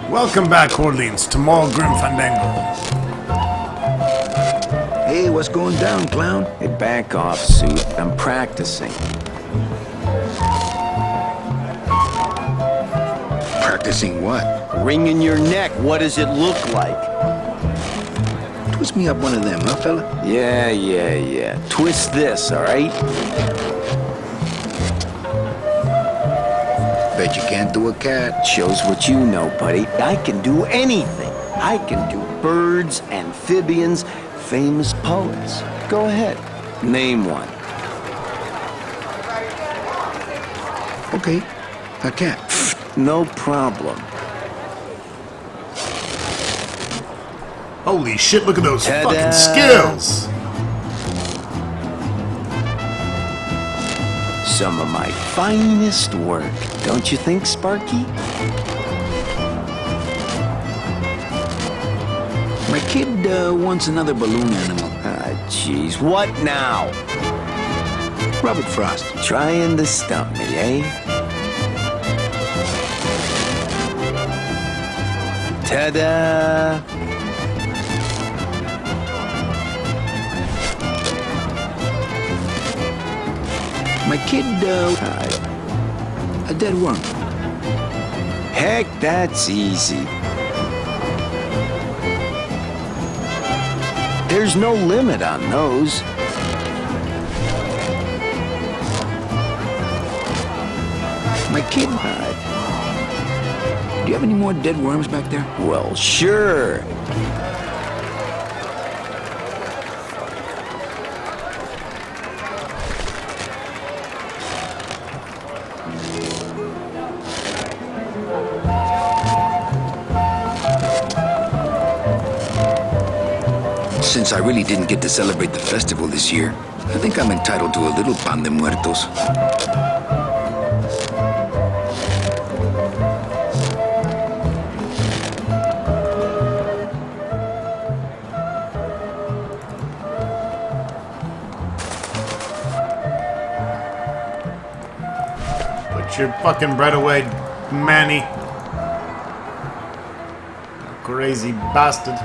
Welcome back, Orleans, to more grim Fandango. Hey, what's going down, clown? Hey, back off, suit. I'm practicing. Practicing what? Ring in your neck. What does it look like? Twist me up one of them, huh, fella? Yeah. Twist this, all right? Bet you can't do a cat. Shows what you know, buddy. I can do anything. I can do birds, amphibians, famous poets. Go ahead. Name one. Okay, a cat. No problem. Holy shit, look at those Ta-da! fucking skills! Some of my finest work, don't you think, Sparky? My kid wants another balloon animal. Ah, jeez. What now? Robert Frost. Trying to stump me, eh? Ta-da! My kid, a dead worm. Heck, that's easy. There's no limit on those. My kid, do you have any more dead worms back there? Well, sure. Since I really didn't get to celebrate the festival this year, I think I'm entitled to a little pan de muertos. Put your fucking bread away, Manny. Crazy bastard.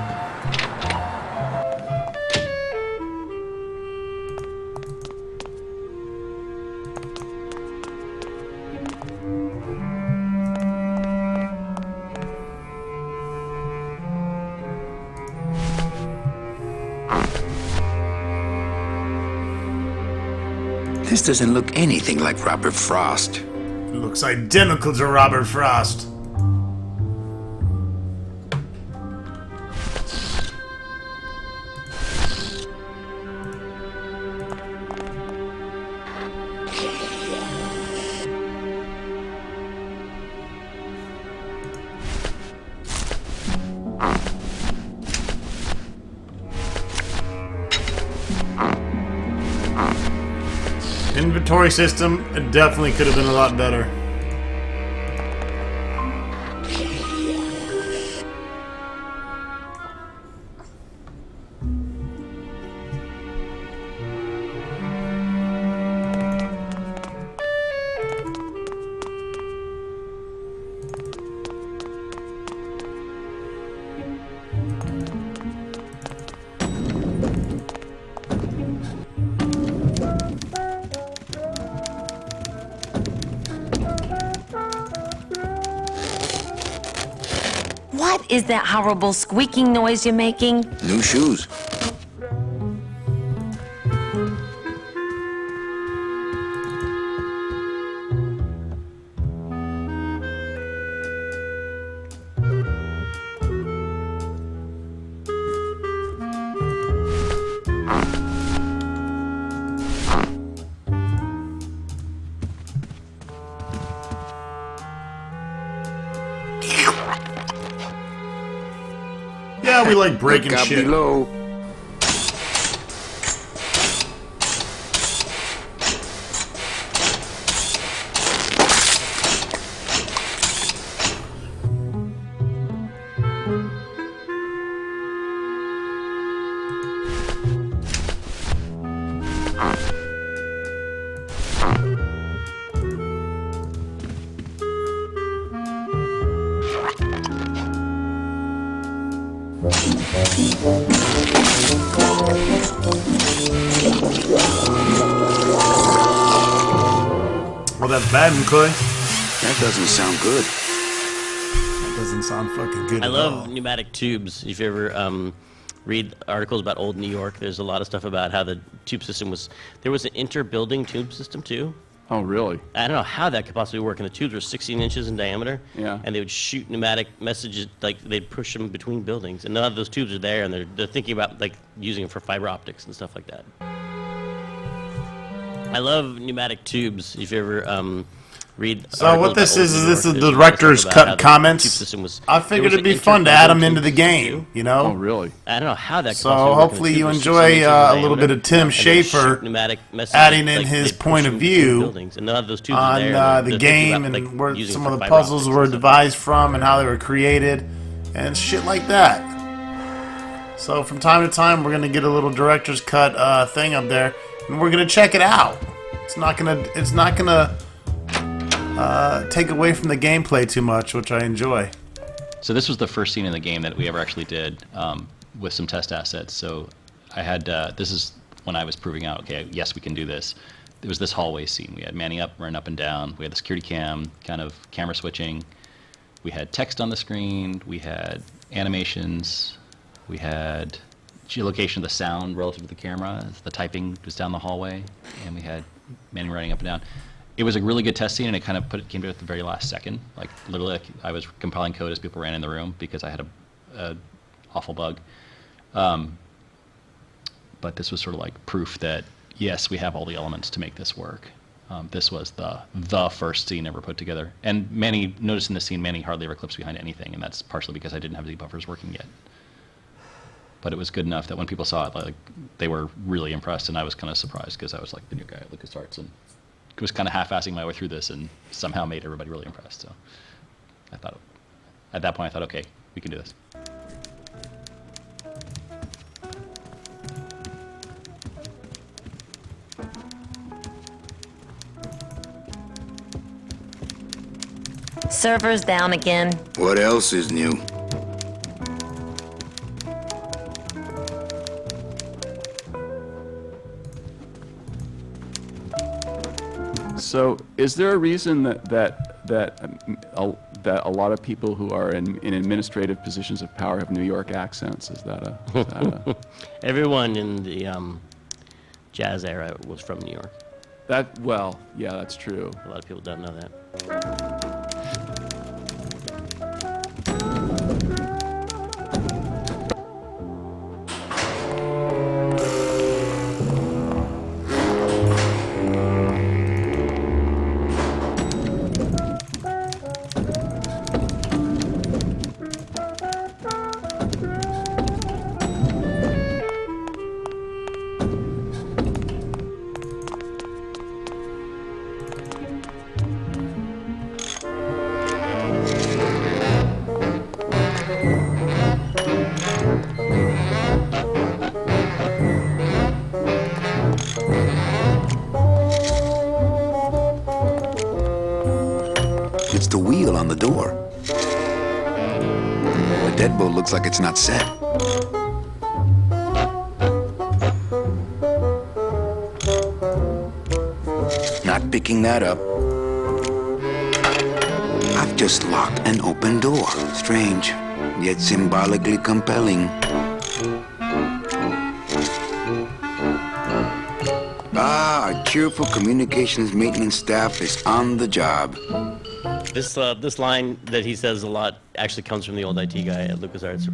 This doesn't look anything like Robert Frost. It looks identical to Robert Frost. Inventory system, it definitely could have been a lot better. What is that horrible squeaking noise you're making? New shoes. Yeah, we like breaking Look out shit. below. Well, that's bad, McCoy. That doesn't sound good. That doesn't sound fucking good I at love all. pneumatic tubes. If you ever read articles about old New York, there's a lot of stuff about how the tube system was. There was an inter-building tube system too. Oh, really? I don't know how that could possibly work. And the tubes were 16 inches in diameter. Yeah. And they would shoot pneumatic messages, like they'd push them between buildings. And none of those tubes are there, and they're thinking about like using them for fiber optics and stuff like that. I love pneumatic tubes. If you ever read. So what articles this about is old New this York, is there's the a lot of stuff director's about how cut the comments. tube system was. I there figured was it'd be an fun to add him inter-building into the tube game, system, you know? Oh, really? I don't know how that could So possibly work. And the hopefully tube you was enjoy 16 inches in a little bit diameter, of Tim and they would Schafer shoot pneumatic messages, adding in like, his they'd push point of them between view buildings, and none of those tubes are on there, and the they're thinking game about, and like, where using some it of for the fiber puzzles optics were and stuff. devised from and how they were created and shit like that. So from time to time we're gonna get a little director's cut thing up there and we're gonna check it out. It's not gonna take away from the gameplay too much, which I enjoy. So this was the first scene in the game that we ever actually did with some test assets. So I had, this is when I was proving out, okay, yes, we can do this. There was this hallway scene. We had manning up, running up and down. We had the security cam, kind of camera switching. We had text on the screen. We had animations. We had geolocation of the sound relative to the camera. The typing was down the hallway. And we had manning running up and down. It was a really good test scene, and it kind of came to it at the very last second. Like literally, like, I was compiling code as people ran in the room because I had a awful bug. But this was sort of like proof that yes, we have all the elements to make this work. This was the first scene ever put together. And Manny, notice in this scene, Manny hardly ever clips behind anything, and that's partially because I didn't have the buffers working yet. But it was good enough that when people saw it, like they were really impressed, and I was kind of surprised because I was like the new guy at LucasArts and was kind of half-assing my way through this and somehow made everybody really impressed. So I thought, at that point, I thought, okay, we can do this. Servers down again. What else is new? So, is there a reason that a lot of people who are in administrative positions of power have New York accents? Is that a Everyone in the jazz era was from New York. well, yeah, that's true. A lot of people don't know that. It's the wheel on the door. The deadbolt looks like it's not set. Not picking that up. I've just locked an open door. Strange, yet symbolically compelling. Ah, our cheerful communications maintenance staff is on the job. This line that he says a lot actually comes from the old IT guy at LucasArts.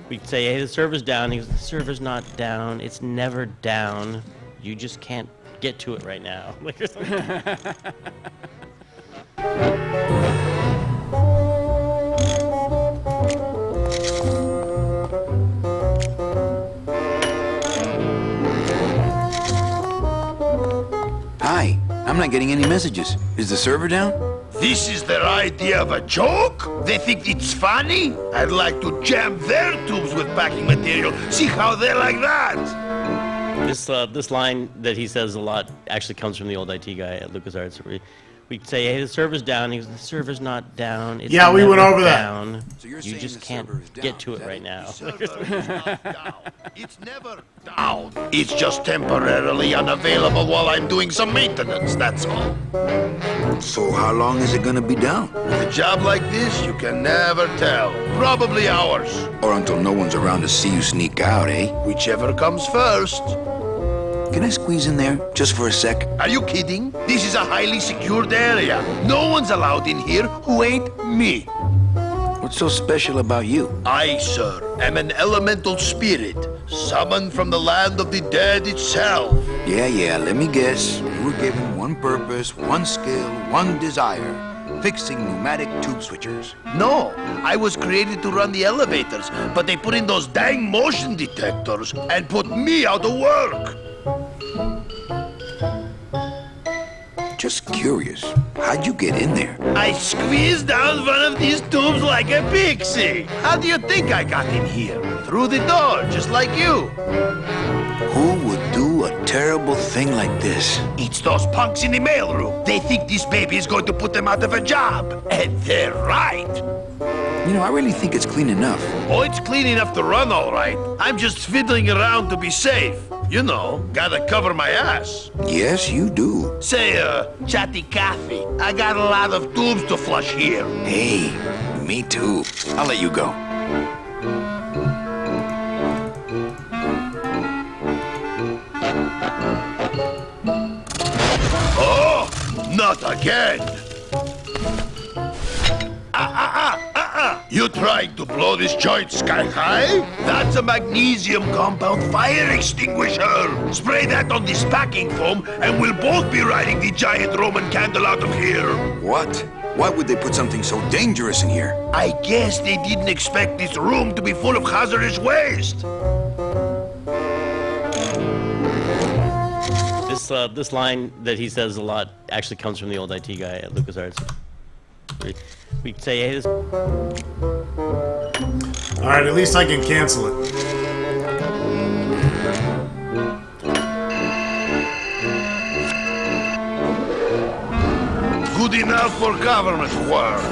We'd say, hey, the server's down. He goes, the server's not down. It's never down. You just can't get to it right now. Like, or something. Hi, I'm not getting any messages. Is the server down? This is their idea of a joke? They think it's funny? I'd like to jam their tubes with packing material. See how they like that? This line that he says a lot actually comes from the old IT guy at LucasArts. we'd say, hey, the server's down. He goes, the server's not down. It's Yeah, we went never over that. down. So you're You saying just the can't server is down, get to is it that right it? now. Server is not down. It's never down. It's just temporarily unavailable while I'm doing some maintenance, that's all. So how long is it gonna be down? With a job like this, you can never tell. Probably hours. Or until no one's around to see you sneak out, eh? Whichever comes first. Can I squeeze in there, just for a sec? Are you kidding? This is a highly secured area. No one's allowed in here who ain't me. What's so special about you? I, sir, am an elemental spirit, summoned from the land of the dead itself. Yeah, let me guess. You were given one purpose, one skill, one desire. Fixing pneumatic tube switchers. No, I was created to run the elevators, but they put in those dang motion detectors and put me out of work. Just curious, how'd you get in there? I squeezed down one of these tubes like a pixie. How do you think I got in here? Through the door, just like you. Who would do a terrible thing like this? It's those punks in the mailroom. They think this baby is going to put them out of a job. And they're right. You know, I really think it's clean enough. Oh, it's clean enough to run, all right. I'm just fiddling around to be safe. You know, gotta cover my ass. Yes, you do. Say, chatty Cathy, I got a lot of tubes to flush here. Hey, me too. I'll let you go. Oh, not again. You trying to blow this joint sky high? That's a magnesium compound fire extinguisher. Spray that on this packing foam and we'll both be riding the giant Roman candle out of here. What? Why would they put something so dangerous in here? I guess they didn't expect this room to be full of hazardous waste. This line that he says a lot actually comes from the old IT guy at LucasArts. We'd say, hey, this... Alright, at least I can cancel it. Good enough for government work.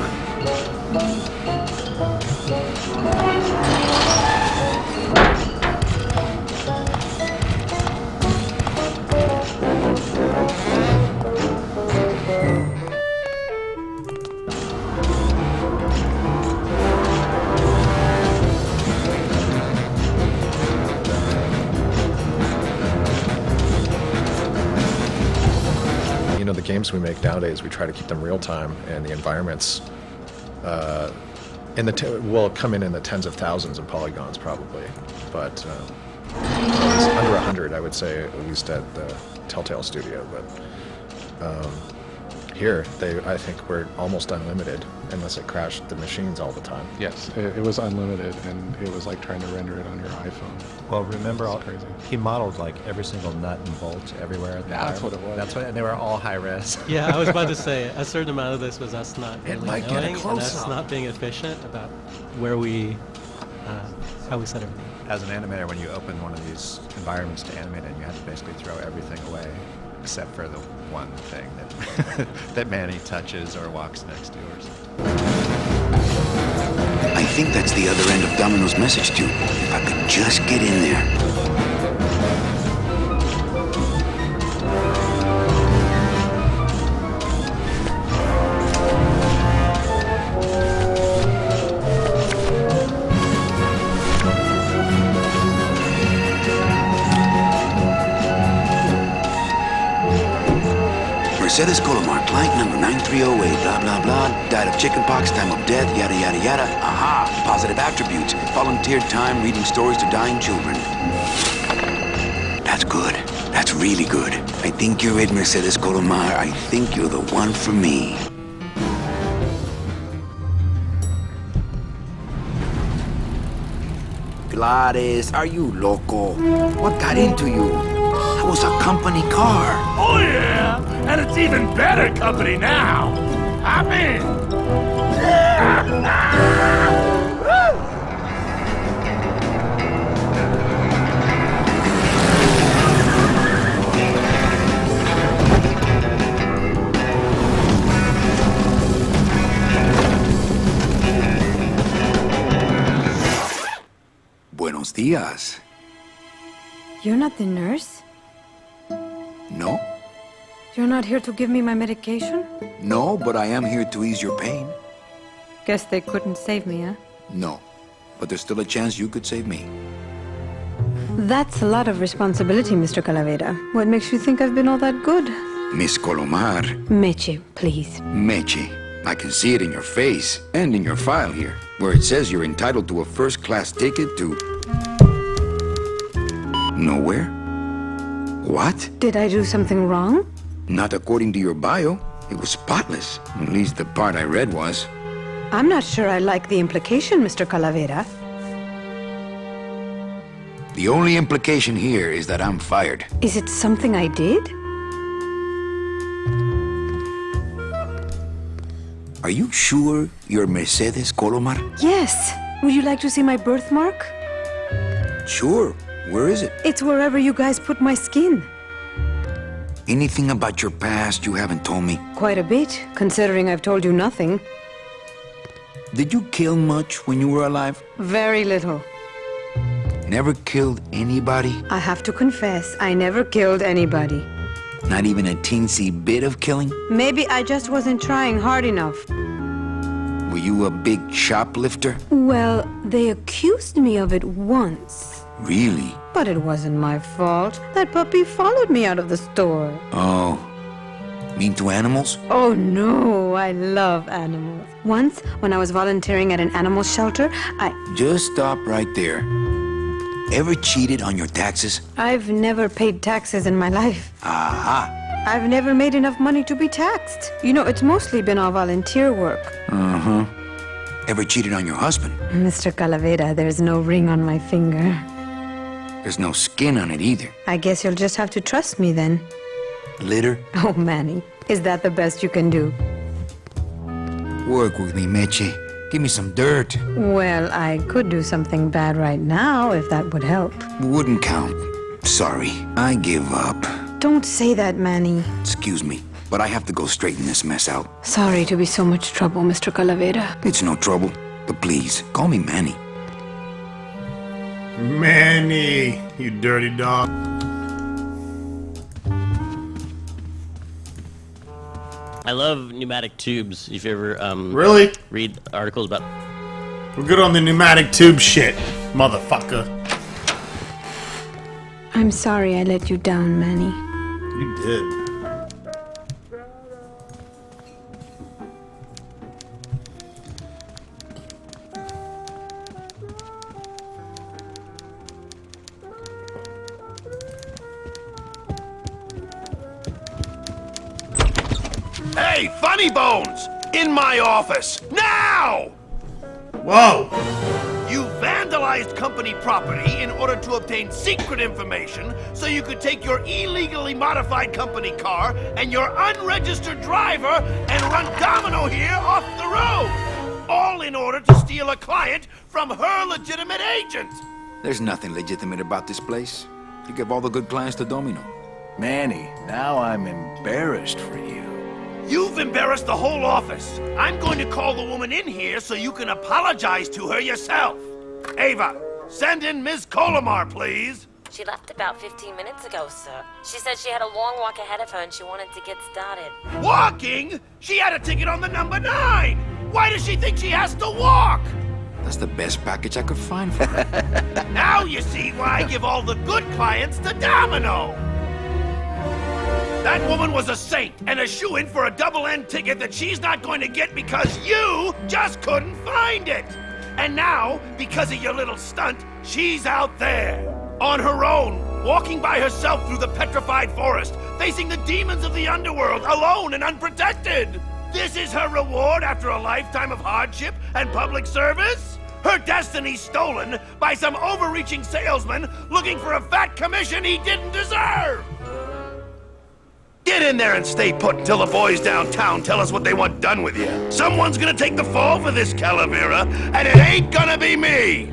You know, the games we make nowadays, we try to keep them real time, and the environments will come in the tens of thousands of polygons probably, but it's under 100, I would say, at least at the Telltale studio. But here, I think we're almost unlimited, unless it crashed the machines all the time. Yes, it was unlimited, and it was like trying to render it on your iPhone. Well, remember, Crazy. he modeled like every single nut and bolt everywhere. At the That's environment. what it was. That's what, and they were all high res. Yeah, I was about to say, a certain amount of this was us not really might get a knowing, and us close-up. not being efficient about where we, how we set everything. As an animator, when you open one of these environments to animate it, you have to basically throw everything away, except for the one thing that that Manny touches or walks next to or something. I think that's the other end of Domino's message too. If I could just get in there. Mercedes Colomar, client number 9308, blah, blah, blah, died of chickenpox, time of death, yada, yada, yada. Aha, positive attributes, volunteered time reading stories to dying children. That's good. That's really good. I think you're it, Mercedes Colomar. I think you're the one for me. Gladys, are you loco? What got into you? That was a company car. Oh yeah, and it's even better company now. I'm in. Buenos dias. You're not the nurse? No? You're not here to give me my medication? No, but I am here to ease your pain. Guess they couldn't save me, huh? No. But there's still a chance you could save me. That's a lot of responsibility, Mr. Calavera. What makes you think I've been all that good? Miss Colomar. Meche, please. Meche. I can see it in your face and in your file here, where it says you're entitled to a first-class ticket to... nowhere? What? Did I do something wrong? Not according to your bio. It was spotless. At least the part I read was. I'm not sure I like the implication, Mr. Calavera. The only implication here is that I'm fired. Is it something I did? Are you sure you're Mercedes Colomar? Yes. Would you like to see my birthmark? Sure. Where is it? It's wherever you guys put my skin. Anything about your past you haven't told me? Quite a bit, considering I've told you nothing. Did you kill much when you were alive? Very little. Never killed anybody? I have to confess, I never killed anybody. Not even a teensy bit of killing? Maybe I just wasn't trying hard enough. Were you a big shoplifter? Well, they accused me of it once. Really? But it wasn't my fault. That puppy followed me out of the store. Oh. Mean to animals? Oh no, I love animals. Once, when I was volunteering at an animal shelter, Just stop right there. Ever cheated on your taxes? I've never paid taxes in my life. Aha! I've never made enough money to be taxed. You know, it's mostly been all volunteer work. Uh-huh. Ever cheated on your husband? Mr. Calavera, there's no ring on my finger. There's no skin on it either. I guess you'll just have to trust me then. Litter? Oh, Manny, is that the best you can do? Work with me, Meche. Give me some dirt. Well, I could do something bad right now, if that would help. Wouldn't count. Sorry, I give up. Don't say that, Manny. Excuse me, but I have to go straighten this mess out. Sorry to be so much trouble, Mr. Calavera. It's no trouble, but please, call me Manny. Manny, you dirty dog. I love pneumatic tubes. If you ever Really? read articles about. We're good on the pneumatic tube shit, motherfucker. I'm sorry I let you down, Manny. You did. Hey, Funny Bones! In my office! Now! Whoa! You vandalized company property in order to obtain secret information so you could take your illegally modified company car and your unregistered driver and run domino here off the road! All in order to steal a client from her legitimate agent! There's nothing legitimate about this place. You give all the good clients to Domino. Manny, now I'm embarrassed for you. You've embarrassed the whole office. I'm going to call the woman in here so you can apologize to her yourself. Ava, send in Ms. Colomar, please. She left about 15 minutes ago, sir. She said she had a long walk ahead of her and she wanted to get started. Walking? She had a ticket on the number 9. Why does she think she has to walk? That's the best package I could find for her. Now you see why I give all the good clients to Domino. That woman was a saint and a shoo-in for a double-end ticket that she's not going to get because you just couldn't find it. And now, because of your little stunt, she's out there, on her own, walking by herself through the petrified forest, facing the demons of the underworld, alone and unprotected. This is her reward after a lifetime of hardship and public service? Her destiny stolen by some overreaching salesman looking for a fat commission he didn't deserve. Get in there and stay put until the boys downtown tell us what they want done with you. Someone's gonna take the fall for this, Calavera, and it ain't gonna be me!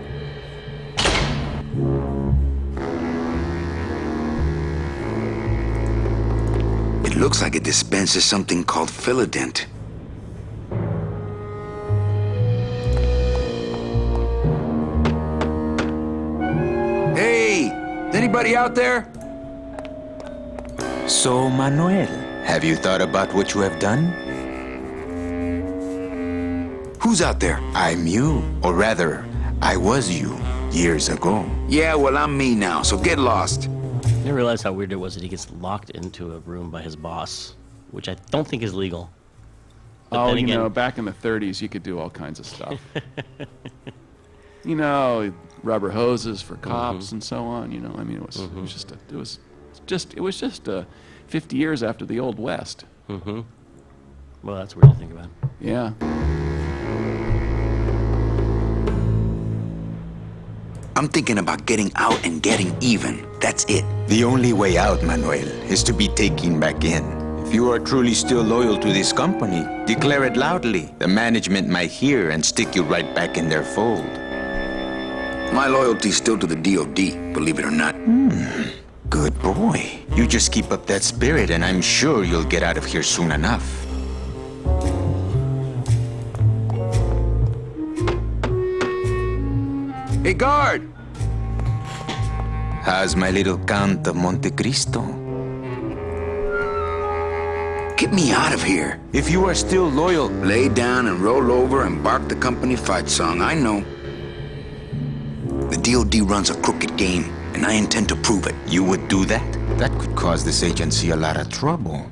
It looks like it dispenses something called Philodent. Anybody out there? So, Manuel, have you thought about what you have done? Who's out there? I'm you. Or rather, I was you years ago. Yeah, well, I'm me now, so get lost. I didn't realize how weird it was that he gets locked into a room by his boss, which I don't think is legal. But Oh, then you again, know, back in the 30s, you could do all kinds of stuff. You know, rubber hoses for cops and so on. You know, I mean, it was just 50 years after the Old West. Well, that's weird to think about. Yeah. I'm thinking about getting out and getting even. That's it. The only way out, Manuel, is to be taken back in. If you are truly still loyal to this company, declare it loudly. The management might hear and stick you right back in their fold. My loyalty's still to the DOD, believe it or not. Good boy. You just keep up that spirit and I'm sure you'll get out of here soon enough. Hey, guard! How's my little Count of Monte Cristo? Get me out of here. If you are still loyal, lay down and roll over and bark the company fight song. I know. The DOD runs a crooked game, and I intend to prove it. You would do that? That could cause this agency a lot of trouble.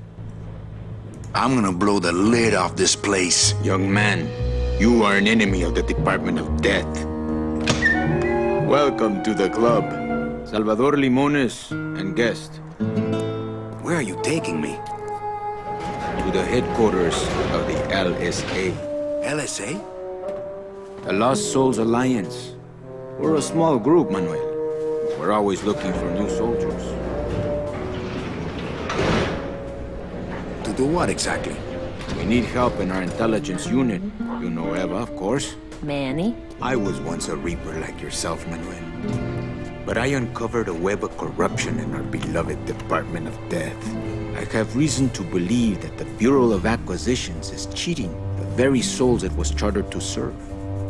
I'm gonna blow the lid off this place. Young man, you are an enemy of the Department of Death. Welcome to the club. Salvador Limones and guest. Where are you taking me? To the headquarters of the LSA. LSA? The Lost Souls Alliance. We're a small group, Manuel. We're always looking for new soldiers. To do what exactly? We need help in our intelligence unit. You know Eva, of course. Manny? I was once a reaper like yourself, Manuel. But I uncovered a web of corruption in our beloved Department of Death. I have reason to believe that the Bureau of Acquisitions is cheating the very souls it was chartered to serve.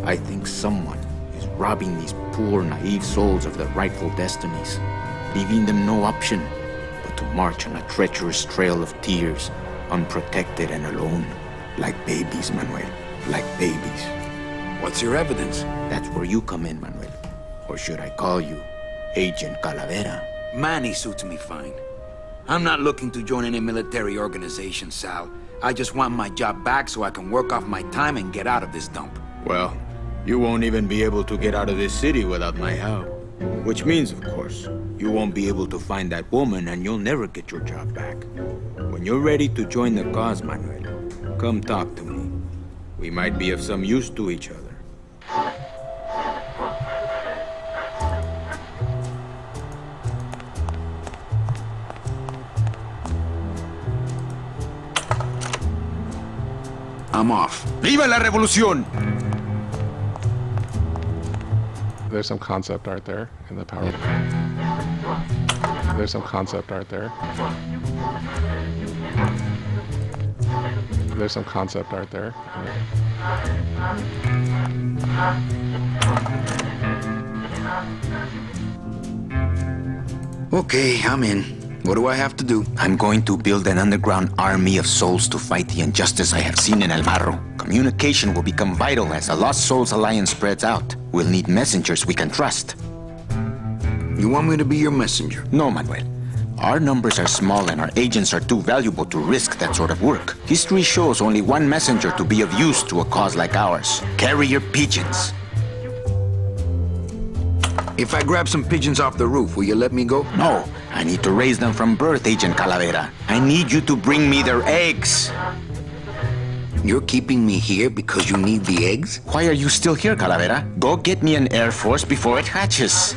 I think someone is robbing these poor, naive souls of their rightful destinies, leaving them no option but to march on a treacherous trail of tears, unprotected and alone, like babies, Manuel, like babies. What's your evidence? That's where you come in, Manuel. Or should I call you Agent Calavera? Manny suits me fine. I'm not looking to join any military organization, Sal. I just want my job back so I can work off my time and get out of this dump. Well, you won't even be able to get out of this city without my help. Which means, of course, you won't be able to find that woman and you'll never get your job back. When you're ready to join the cause, Manuel, come talk to me. We might be of some use to each other. I'm off. ¡Viva la revolución! There's some concept art there in the power. There's some concept art there. There's some concept art there. Okay, I'm in. What do I have to do? I'm going to build an underground army of souls to fight the injustice I have seen in El Barro. Communication will become vital as the Lost Souls Alliance spreads out. We'll need messengers we can trust. You want me to be your messenger? No, Manuel. Our numbers are small and our agents are too valuable to risk that sort of work. History shows only one messenger to be of use to a cause like ours. Carrier pigeons. If I grab some pigeons off the roof, will you let me go? No. I need to raise them from birth, Agent Calavera. I need you to bring me their eggs. You're keeping me here because you need the eggs? Why are you still here, Calavera? Go get me an Air Force before it hatches.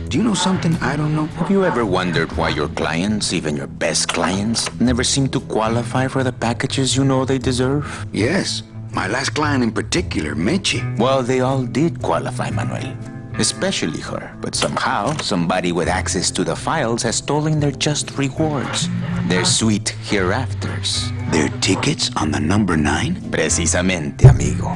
Do you know something I don't know? Have you ever wondered why your clients, even your best clients, never seem to qualify for the packages you know they deserve? Yes. My last client in particular, Meche. Well, they all did qualify, Manuel. Especially her. But somehow, somebody with access to the files has stolen their just rewards. Their sweet hereafters. Their tickets on the number 9? Precisamente, amigo.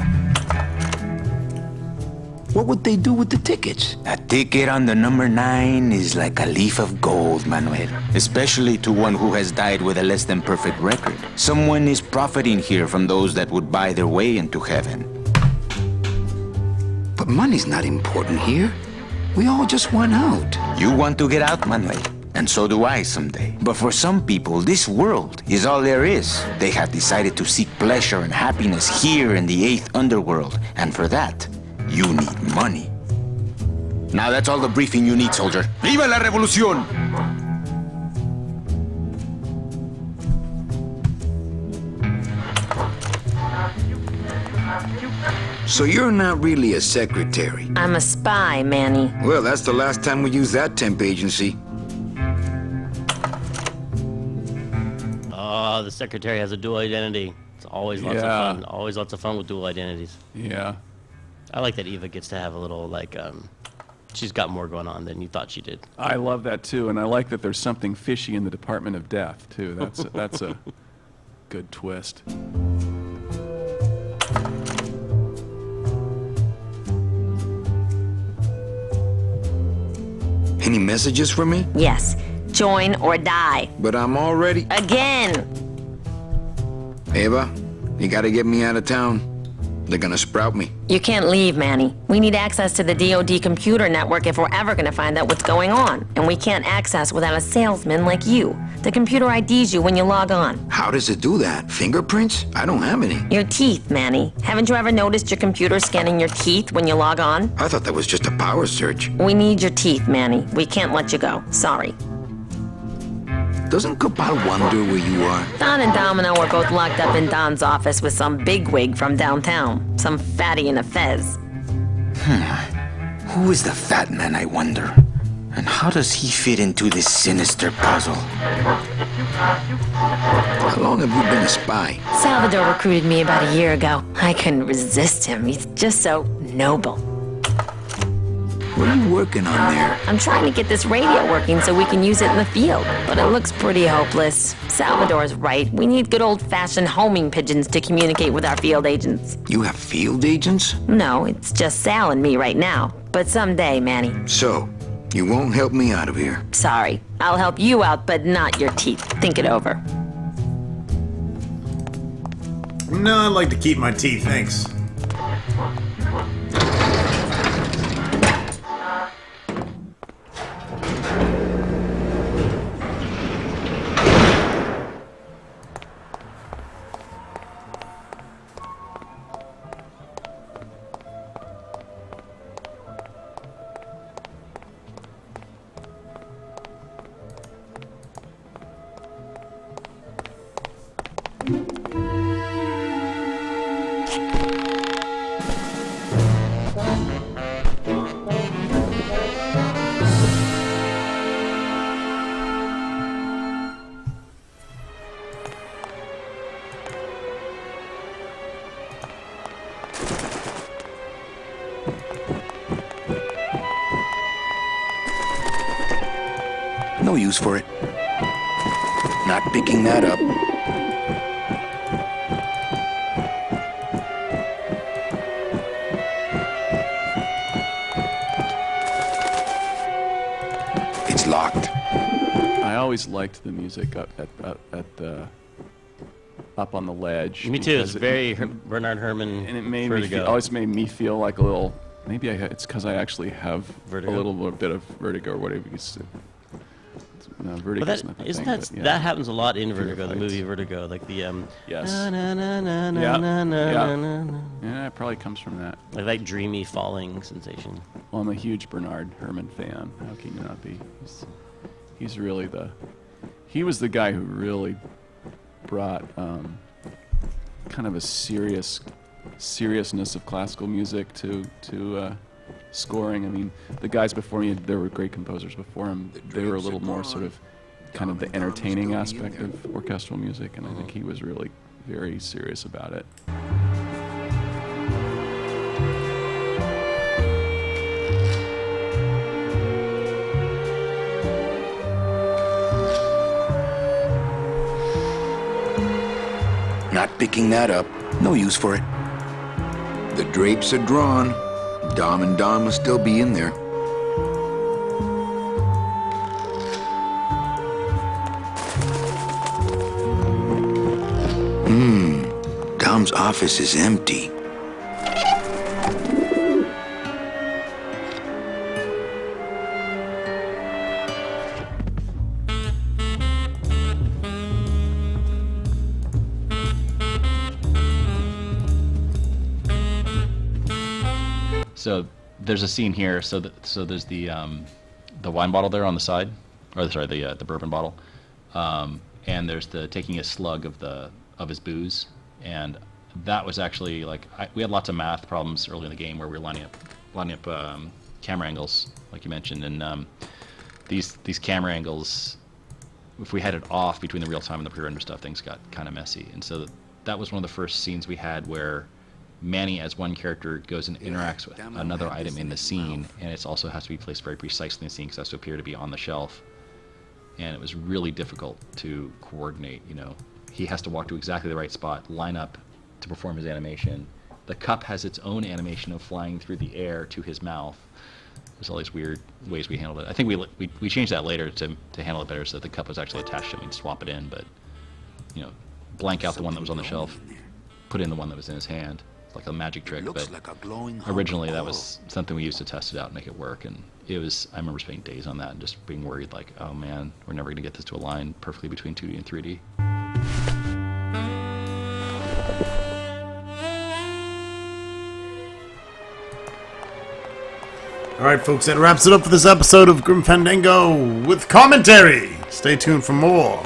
What would they do with the tickets? A ticket on the number 9 is like a leaf of gold, Manuel. Especially to one who has died with a less than perfect record. Someone is profiting here from those that would buy their way into heaven. But money's not important here. We all just want out. You want to get out, Manuel. And so do I someday. But for some people, this world is all there is. They have decided to seek pleasure and happiness here in the 8th underworld. And for that, you need money. Now that's all the briefing you need, soldier. ¡Viva la revolución! So you're not really a secretary? I'm a spy, Manny. Well, that's the last time we used that temp agency. Oh, the secretary has a dual identity. It's always lots of fun. Always lots of fun with dual identities. Yeah. I like that Eva gets to have a little, like, she's got more going on than you thought she did. I love that too, and I like that there's something fishy in the Department of Death too. That's a good twist. Any messages for me? Yes. Join or die. But I'm already... Again! Eva, you gotta get me out of town. They're gonna sprout me. You can't leave, Manny. We need access to the DoD computer network if we're ever gonna find out what's going on. And we can't access without a salesman like you. The computer IDs you when you log on. How does it do that? Fingerprints? I don't have any. Your teeth, Manny. Haven't you ever noticed your computer scanning your teeth when you log on? I thought that was just a power search. We need your teeth, Manny. We can't let you go. Sorry. Doesn't Cabal wonder where you are? Don and Domino were both locked up in Don's office with some bigwig from downtown. Some fatty in a fez. Who is the fat man, I wonder? And how does he fit into this sinister puzzle? How long have you been a spy? Salvador recruited me about a year ago. I couldn't resist him. He's just so noble. What are you working on there? I'm trying to get this radio working so we can use it in the field, but it looks pretty hopeless. Salvador's right. We need good old-fashioned homing pigeons to communicate with our field agents. You have field agents? No, it's just Sal and me right now. But someday, Manny. So, you won't help me out of here? Sorry. I'll help you out, but not your teeth. Think it over. No, I'd like to keep my teeth, thanks. No use for it. Not picking that up. It's locked. I always liked the music up up on the ledge. Me too. It's very Bernard Herrmann. And it made Vertigo. me always made me feel like a little. Maybe it's because I actually have Vertigo? a little bit of vertigo or whatever you say. No, vertigo But is not the isn't thing, that but, yeah. that happens a lot in Vertigo, the Fights. movie Vertigo, like the Yes. na, na, na, na, na, Yeah, na, na, yeah. na, na. Yeah, it probably comes from that. Like that dreamy falling sensation. Well, I'm a huge Bernard Herrmann fan. How can you not be? He's really he was the guy who really brought kind of a seriousness of classical music to scoring. I mean, the guys before me, there were great composers before him. They were a little more sort of kind of the entertaining aspect of orchestral music, and I think he was really very serious about it. Not picking that up. No use for it. The drapes are drawn. Dom and Don will still be in there. Dom's office is empty. So there's a scene here. So there's the wine bottle there on the side, or sorry, the bourbon bottle, and there's the taking a slug of his booze, and that was actually like we had lots of math problems early in the game where we were lining up camera angles, like you mentioned, and these camera angles, if we had it off between the real time and the pre-render stuff, things got kind of messy, and so that was one of the first scenes we had where Manny as one character goes and interacts with another item in the scene, and it also has to be placed very precisely in the scene because it has to appear to be on the shelf. And it was really difficult to coordinate. You know, he has to walk to exactly the right spot, line up to perform his animation. The cup has its own animation of flying through the air to his mouth. There's all these weird ways we handled it. I think we changed that later to handle it better, so that the cup was actually attached to it. We'd swap it in, but you know, blank out the one that was on the shelf, put in the one that was in his hand. Like a magic trick, but originally that was something we used to test it out and make it work, and I remember spending days on that and just being worried like, oh man, we're never going to get this to align perfectly between 2D and 3D. Alright folks, that wraps it up for this episode of Grim Fandango with commentary. Stay tuned for more.